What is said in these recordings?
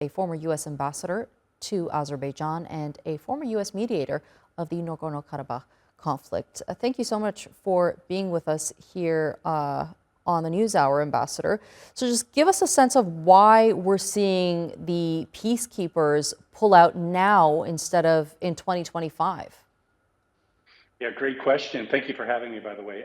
a former U.S. ambassador to Azerbaijan and a former U.S. mediator of the Nagorno-Karabakh conflict. Thank you so much for being with us here on the NewsHour, Ambassador. So just give us a sense of why we're seeing the peacekeepers pull out now instead of in 2025. Yeah, great question. Thank you for having me, by the way.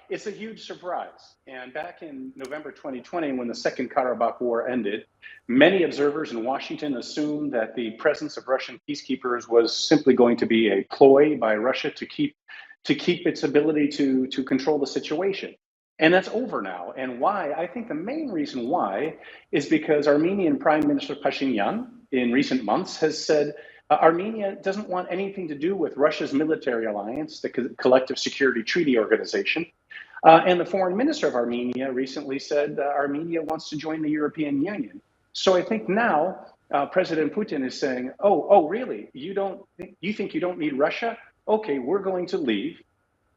It's a huge surprise. And back in November 2020, when the Second Karabakh War ended, many observers in Washington assumed that the presence of Russian peacekeepers was simply going to be a ploy by Russia to keep its ability to control the situation. And that's over now. And why? I think the main reason why is because Armenian Prime Minister Pashinyan in recent months has said Armenia doesn't want anything to do with Russia's military alliance, the Collective Security Treaty Organization. And the foreign minister of Armenia recently said Armenia wants to join the European Union. So I think now President Putin is saying, oh, really? You think you don't need Russia? Okay, we're going to leave.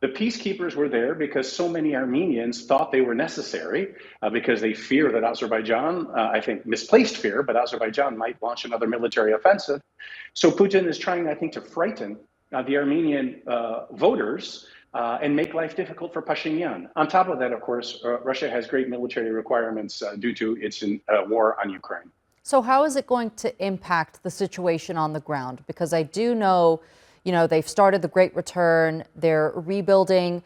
The peacekeepers were there because so many Armenians thought they were necessary because they fear that Azerbaijan, I think misplaced fear, but Azerbaijan might launch another military offensive. So Putin is trying, I think, to frighten the Armenian voters and make life difficult for Pashinyan. On top of that, of course, Russia has great military requirements due to its war on Ukraine. So how is it going to impact the situation on the ground? Because I do know, they've started the Great Return, they're rebuilding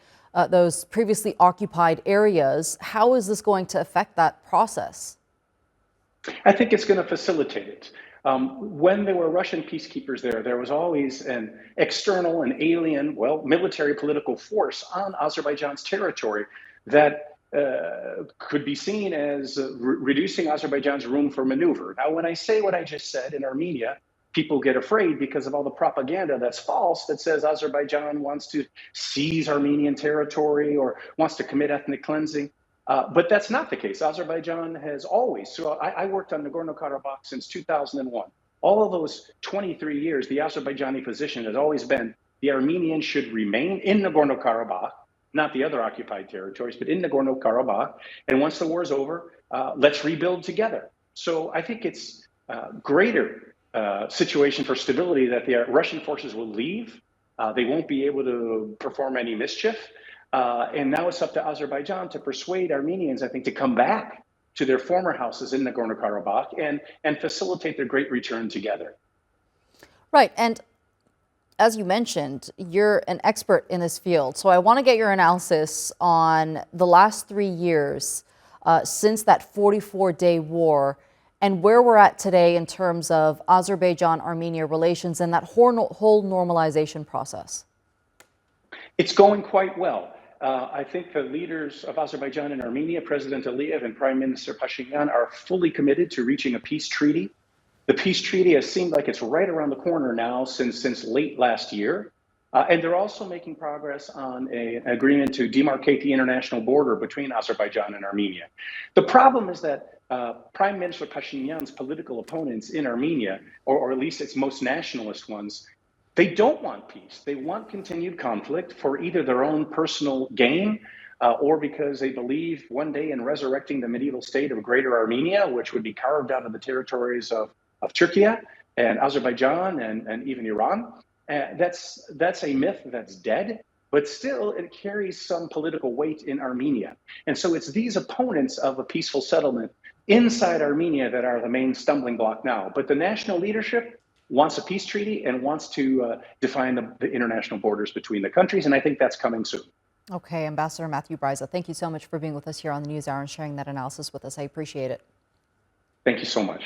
those previously occupied areas. How is this going to affect that process? I think it's going to facilitate it. When there were Russian peacekeepers there was always an external and alien, military political force on Azerbaijan's territory that could be seen as reducing Azerbaijan's room for maneuver. Now, when I say what I just said in Armenia, people get afraid because of all the propaganda that's false that says Azerbaijan wants to seize Armenian territory or wants to commit ethnic cleansing. But that's not the case. Azerbaijan has always, so I worked on Nagorno-Karabakh since 2001. All of those 23 years, the Azerbaijani position has always been the Armenians should remain in Nagorno-Karabakh, not the other occupied territories, but in Nagorno-Karabakh. And once the war is over, let's rebuild together. So I think it's greater situation for stability that the Russian forces will leave. They won't be able to perform any mischief. And now it's up to Azerbaijan to persuade Armenians, I think, to come back to their former houses in Nagorno-Karabakh and facilitate their great return together. Right. And as you mentioned, you're an expert in this field. So I want to get your analysis on the last 3 years since that 44-day war and where we're at today in terms of Azerbaijan-Armenia relations and that whole normalization process. It's going quite well. I think the leaders of Azerbaijan and Armenia, President Aliyev and Prime Minister Pashinyan, are fully committed to reaching a peace treaty. The peace treaty has seemed like it's right around the corner now since late last year. And they're also making progress on an agreement to demarcate the international border between Azerbaijan and Armenia. The problem is that Prime Minister Pashinyan's political opponents in Armenia, or at least its most nationalist ones, they don't want peace. They want continued conflict for either their own personal gain or because they believe one day in resurrecting the medieval state of Greater Armenia, which would be carved out of the territories of Turkey and Azerbaijan and even Iran. That's a myth that's dead, but still it carries some political weight in Armenia. And so it's these opponents of a peaceful settlement inside Armenia that are the main stumbling block now. But the national leadership wants a peace treaty and wants to define the international borders between the countries, and I think that's coming soon. Okay, Ambassador Matthew Bryza, thank you so much for being with us here on the NewsHour and sharing that analysis with us. I appreciate it. Thank you so much.